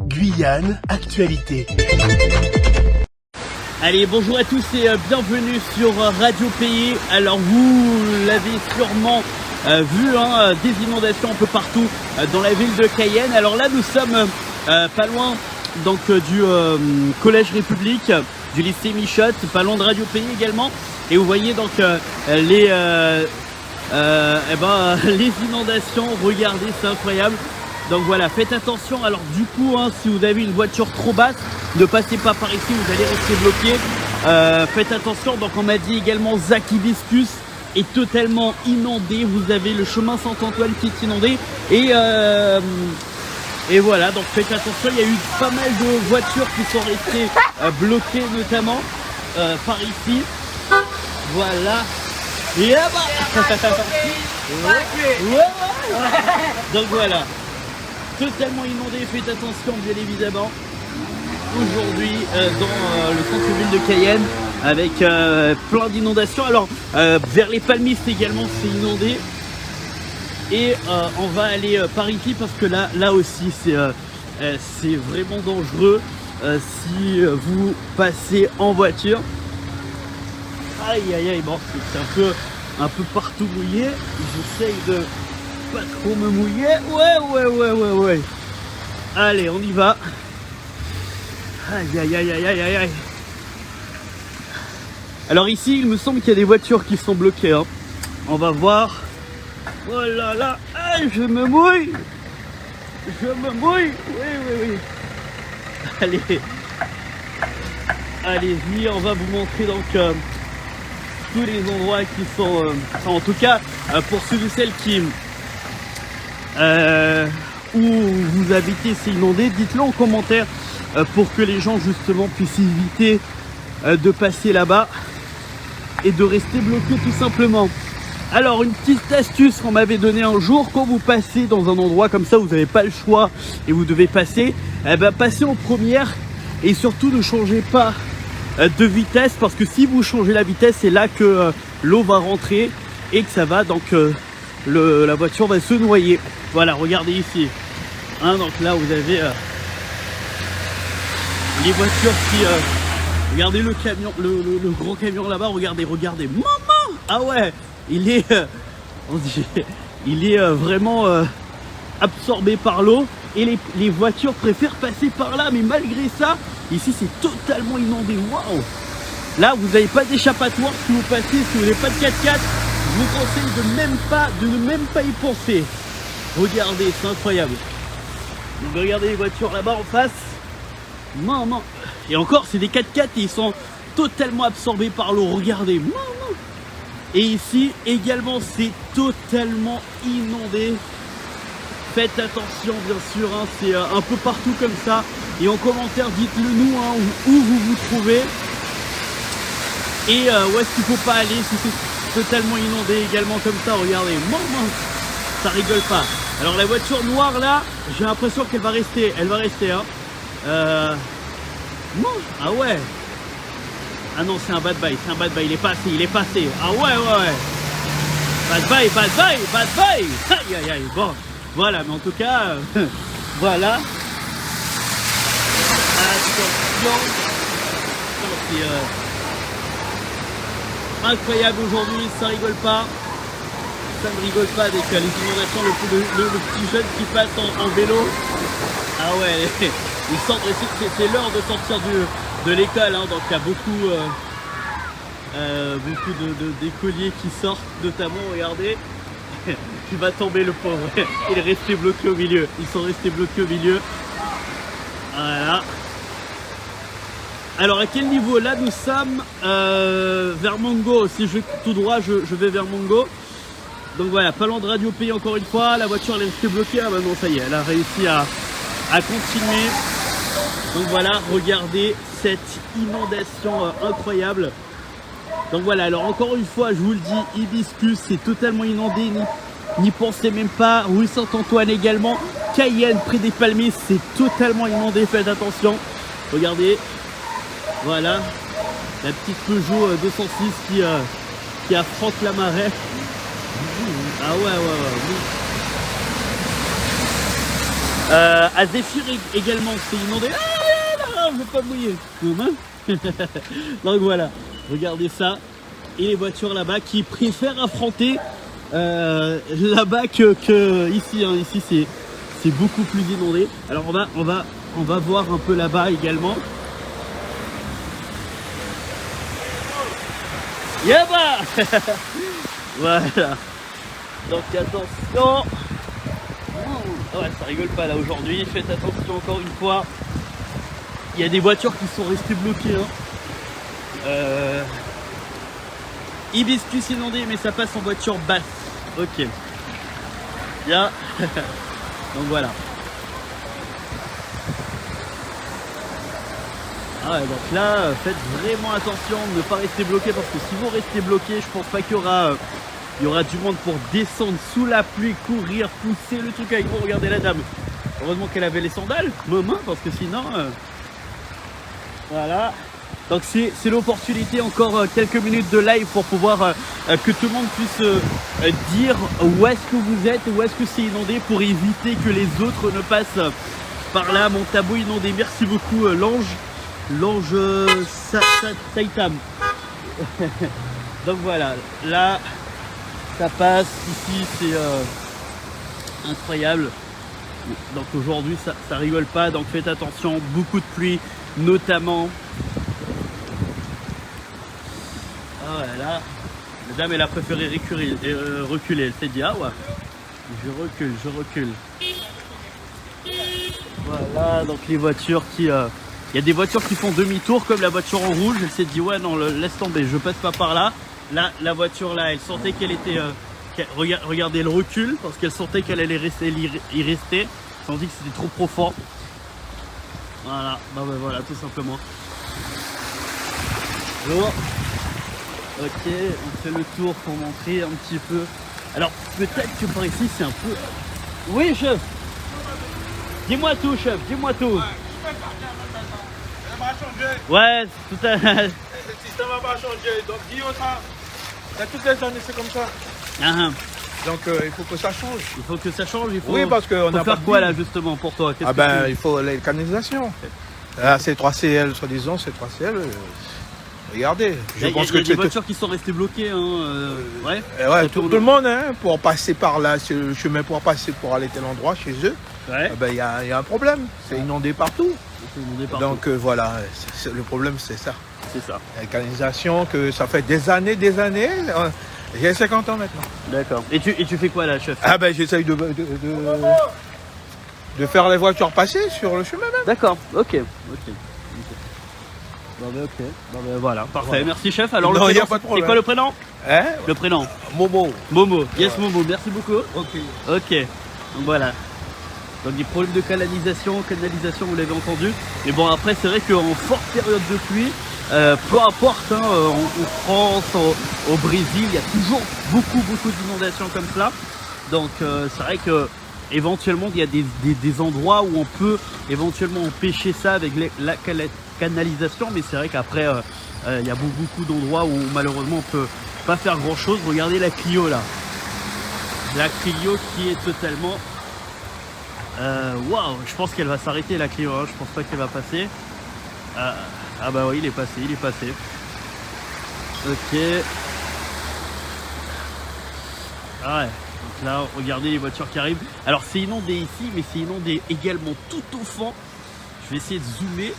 Guyane, actualité. Allez, bonjour à tous et bienvenue sur Radio Pays. Alors vous l'avez sûrement vu, des inondations un peu partout dans la ville de Cayenne. Alors là nous sommes pas loin donc du Collège République, du lycée Michotte, pas loin de Radio Pays également. Et vous voyez donc les inondations, regardez, c'est incroyable. Donc voilà, faites attention. Alors du coup, si vous avez une voiture trop basse, ne passez pas par ici, vous allez rester bloqué. Faites attention. Donc on m'a dit également Zac Hibiscus est totalement inondé. Vous avez le chemin Saint-Antoine qui est inondé. Et voilà, donc faites attention. Il y a eu pas mal de voitures qui sont restées bloquées, notamment par ici. Voilà. Et donc voilà. Totalement inondé, faites attention bien évidemment aujourd'hui dans le centre-ville de Cayenne avec plein d'inondations. Alors vers les Palmistes également c'est inondé et on va aller par ici parce que là aussi c'est vraiment dangereux si vous passez en voiture. Aïe aïe aïe, bon c'est un peu partout mouillé, j'essaye de pas trop me mouiller. Ouais. Allez, on y va. Aïe aïe aïe aïe aïe aïe aïe. Alors ici, il me semble qu'il y a des voitures qui sont bloquées. On va voir. Oh là là. Aïe, je me mouille. Oui. Allez-y, on va vous montrer donc tous les endroits qui sont en tout cas pour ceux et celles qui où vous habitez c'est inondé, dites-le en commentaire pour que les gens justement puissent éviter de passer là-bas et de rester bloqués tout simplement. Alors une petite astuce qu'on m'avait donnée un jour, quand vous passez dans un endroit comme ça, vous n'avez pas le choix et vous devez passer, passez en première et surtout ne changez pas de vitesse parce que si vous changez la vitesse, c'est là que l'eau va rentrer et que ça va donc la voiture va se noyer. Voilà, regardez ici. Donc là vous avez les voitures qui regardez le camion, le gros camion là-bas, regardez. Maman! Ah ouais, il est vraiment absorbé par l'eau et les voitures préfèrent passer par là, mais malgré ça, ici c'est totalement inondé. Waouh! Là vous n'avez pas d'échappatoire si vous passez, si vous n'avez pas de 4x4, je vous conseille de ne même pas y penser. Regardez, c'est incroyable. Donc regardez les voitures là-bas en face. Maman. Et encore, c'est des 4x4 et ils sont totalement absorbés par l'eau. Regardez. Maman. Et ici également, c'est totalement inondé. Faites attention, bien sûr. C'est un peu partout comme ça. Et en commentaire, dites-le nous où vous vous trouvez. Et où est-ce qu'il ne faut pas aller si c'est totalement inondé également comme ça. Regardez. Maman. Ça rigole pas. Alors la voiture noire là, j'ai l'impression qu'elle va rester. Elle va rester. Non. Ah ouais. Ah non, c'est un bad bye. Il est passé. Ah ouais. Bad bye. Aïe. Bon, voilà. Mais en tout cas, voilà. Attention. C'est incroyable aujourd'hui. Ça rigole pas. Ça ne rigole pas avec les inondations, le petit jeune qui passe en vélo. Ah ouais, il semble c'est l'heure de sortir de l'école, donc il y a beaucoup d'écoliers qui sortent, notamment, regardez, il va tomber le pauvre, il est resté bloqué au milieu, ils sont restés bloqués au milieu. Voilà. Alors à quel niveau? Là nous sommes vers Mango, si je vais tout droit je vais vers Mango. Donc voilà, pas loin de Radio Pays encore une fois, la voiture elle est restée bloquée, ah bah non ça y est, elle a réussi à continuer. Donc voilà, regardez cette inondation incroyable. Donc voilà, alors encore une fois, je vous le dis, Hibiscus c'est totalement inondé, n'y pensez même pas. Rue Saint-Antoine également, Cayenne près des Palmistes, c'est totalement inondé, faites attention. Regardez, voilà, la petite Peugeot 206 qui affronte la marée. Ah ouais. À Zéphyr également, c'est inondé. Ah, je veux pas mouiller. Donc voilà, regardez ça. Et les voitures là-bas qui préfèrent affronter là-bas que ici. Hein. Ici, c'est beaucoup plus inondé. Alors on va voir un peu là-bas également. Yaba. Voilà. Donc attention. Ouais, ça rigole pas là aujourd'hui. Faites attention encore une fois. Il y a des voitures qui sont restées bloquées. Hein. Hibiscus inondé, mais ça passe en voiture basse. Ok. Bien. Donc voilà. Ah ouais, donc là, faites vraiment attention de ne pas rester bloqué parce que si vous restez bloqué, je pense pas qu'il y aura du monde pour descendre sous la pluie, courir, pousser le truc avec vous. Regardez la dame. Heureusement qu'elle avait les sandales, maman, parce que sinon, voilà. Donc c'est l'opportunité, encore quelques minutes de live pour pouvoir que tout le monde puisse dire où est-ce que vous êtes, où est-ce que c'est inondé pour éviter que les autres ne passent par là. Mon tabou inondé, merci beaucoup l'ange Saitam. Donc voilà, là ça passe, ici c'est incroyable. Donc aujourd'hui ça rigole pas, donc faites attention, beaucoup de pluie notamment. Ah ouais, là, la dame elle a préféré reculer, elle s'est dit ah ouais, je recule. Voilà, donc les voitures qui... Il y a des voitures qui font demi-tour comme la voiture en rouge, elle s'est dit ouais non laisse tomber, je passe pas par là. Là, la voiture là, elle sentait qu'elle était... regardez le recul, parce qu'elle sentait qu'elle allait y rester. Elle sentit que c'était trop profond. Voilà, bah ouais, voilà, tout simplement. Bonjour. Ok, on fait le tour pour montrer un petit peu. Alors, peut-être que par ici, c'est un peu... Oui, chef. Dis-moi tout, chef, dis-moi tout. Ouais, tout à... Le système va pas changer, donc dis-moi ça. Toutes les années, c'est comme ça. Ah, Donc il faut que ça change. il faut que ça change, il faut... Oui, parce qu'on a faire pas quoi de- là justement pour toi? Qu'est-ce Ah que ben, tu- il faut les canalisations. Là, c'est 3CL, soi-disant, c'est 3CL. Regardez, Il y a, pense il y a que des voitures qui sont restées bloquées, hein, ouais. ouais, Ça tout tourne. le monde, hein, pour passer par là, c'est le chemin pour passer pour aller à tel endroit chez eux, Ouais. ah ben, il y a un problème. C'est inondé partout. C'est inondé partout. Donc voilà, le problème, c'est ça. C'est ça. La canalisation, que ça fait des années. J'ai 50 ans maintenant. D'accord. Et tu fais quoi là, chef? Ah ben j'essaye de faire les voitures passer sur le chemin même. D'accord, ok. Bon ben ok. Bon ben voilà, parfait. Voilà. Merci chef. Alors le Non, y a prénom, pas de c'est problème. quoi le prénom? Hein? Le prénom. Momo. Momo. Yes Ouais. Momo, merci beaucoup. Ok. Ok. Donc voilà. Donc des problèmes de canalisation, vous l'avez entendu. Mais bon après c'est vrai qu'en forte période de pluie, peu importe, hein, en France, au Brésil, il y a toujours beaucoup d'inondations comme cela. Donc c'est vrai que éventuellement il y a des endroits où on peut éventuellement empêcher ça avec la canalisation, mais c'est vrai qu'après il y a beaucoup d'endroits où malheureusement on peut pas faire grand chose. Regardez la Clio là. La Clio qui est totalement... Waouh, je pense qu'elle va s'arrêter la Clio, hein. Je pense pas qu'elle va passer. Ah bah oui, il est passé. Ok. Ah ouais, donc là, regardez les voitures qui arrivent. Alors c'est inondé ici, mais c'est inondé également tout au fond. Je vais essayer de zoomer.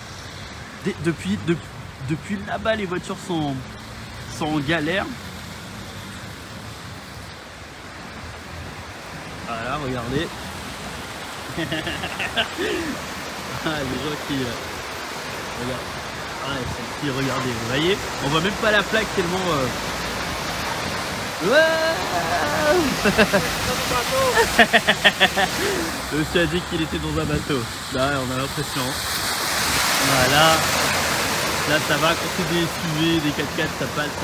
Depuis là-bas, les voitures sont en galère. Voilà, regardez. Ah, les gens qui... regarde. Ah, celle-ci, regardez, vous voyez, on voit même pas la plaque tellement... Ouais. Le monsieur a dit qu'il était dans un bateau. Là, on a l'impression. Voilà. Là, ça va, quand c'est des SUV, des 4x4, ça passe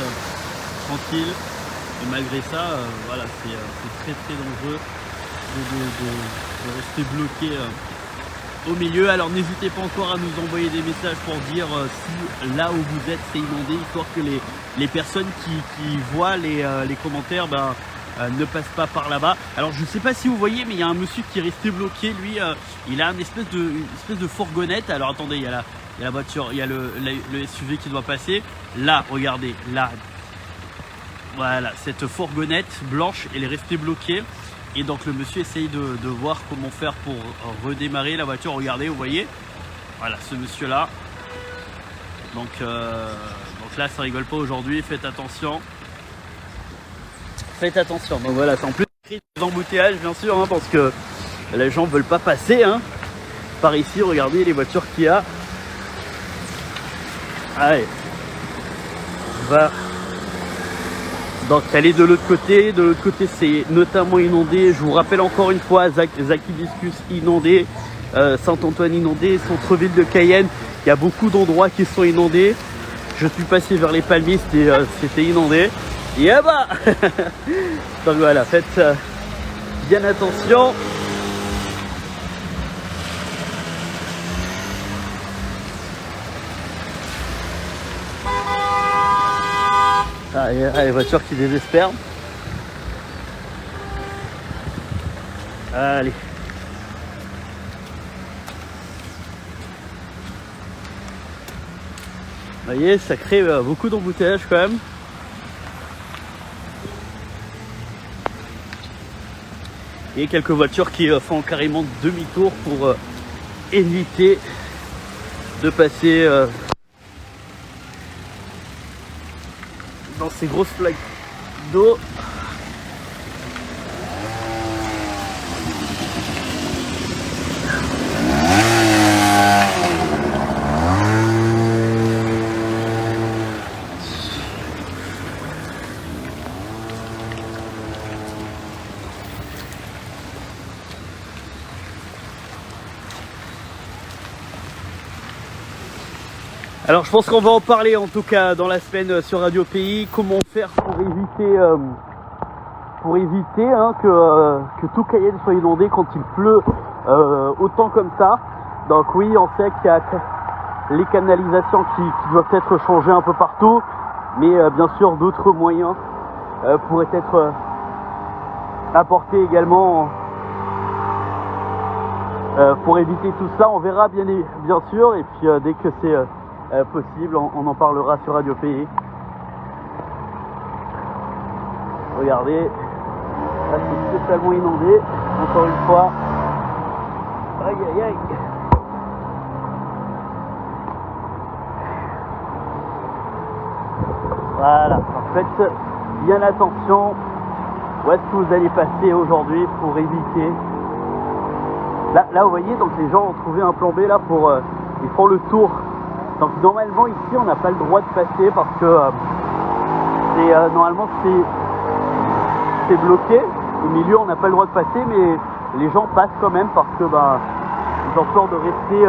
tranquille. Et malgré ça, voilà, c'est très dangereux de rester bloqué au milieu. Alors n'hésitez pas encore à nous envoyer des messages pour dire si là où vous êtes c'est inondé, histoire que les personnes qui voient les commentaires ne passe pas par là-bas. Alors je sais pas si vous voyez, mais il y a un monsieur qui est resté bloqué. Lui, il a une espèce de fourgonnette. Alors attendez, il y a la voiture, il y a le SUV qui doit passer. Là, regardez, là. Voilà, cette fourgonnette blanche, elle est restée bloquée. Et donc le monsieur essaye de voir comment faire pour redémarrer la voiture. Regardez, vous voyez. Voilà, ce monsieur-là. Donc là, ça rigole pas aujourd'hui. Faites attention. Faites attention. Donc voilà, c'est en plus des embouteillages, bien sûr, hein, parce que les gens veulent pas passer hein, par ici. Regardez les voitures qu'il y a. Allez. Va. Donc aller de l'autre côté. De l'autre côté, c'est notamment inondé. Je vous rappelle encore une fois, Zac-Hibiscus inondé, Saint-Antoine inondé, centre-ville de Cayenne. Il y a beaucoup d'endroits qui sont inondés. Je suis passé vers les Palmiers, c'était inondé. Et bah donc voilà, faites bien attention. Ah, il y a les voitures qui désespèrent. Allez. Vous voyez, ça crée beaucoup d'embouteillages quand même. Et quelques voitures qui font carrément demi-tour pour éviter de passer dans ces grosses flaques d'eau. Alors je pense qu'on va en parler en tout cas dans la semaine sur Radio Pays, comment faire pour éviter hein, que tout Cayenne soit inondé quand il pleut autant comme ça. Donc oui, on sait qu'il y a les canalisations qui doivent être changées un peu partout, mais bien sûr d'autres moyens pourraient être apportés également pour éviter tout ça. On verra bien sûr, et puis dès que c'est possible, on en parlera sur Radio Pays. Regardez, là c'est totalement inondé, encore une fois. Aïe aïe aïe. Voilà, faites bien attention où est-ce que vous allez passer aujourd'hui pour éviter. Là vous voyez, donc les gens ont trouvé un plan B là pour ils font le tour. Donc normalement ici on n'a pas le droit de passer parce que normalement c'est bloqué. Au milieu on n'a pas le droit de passer, mais les gens passent quand même parce que ils ont peur de rester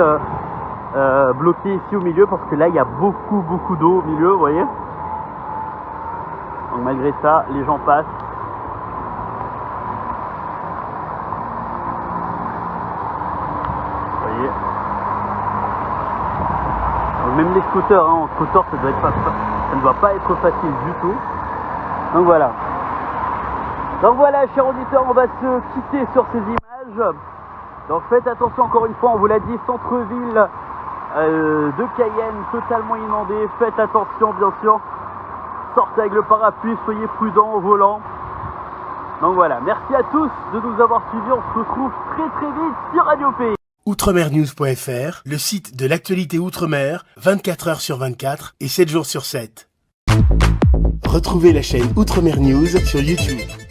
bloqués ici au milieu parce que là il y a beaucoup d'eau au milieu, vous voyez. Donc malgré ça, les gens passent. Vous voyez. Même les scooters, hein, en scooter ça ne doit pas être facile du tout. Donc voilà, chers auditeurs, on va se quitter sur ces images. Donc faites attention encore une fois, on vous l'a dit, centre-ville de Cayenne totalement inondé. Faites attention bien sûr, sortez avec le parapluie, soyez prudents au volant. Donc voilà, merci à tous de nous avoir suivis, on se retrouve très vite sur Radio Pays. Outremernews.fr, le site de l'actualité Outre-mer, 24 heures sur 24 et 7 jours sur 7. Retrouvez la chaîne Outremer News sur YouTube.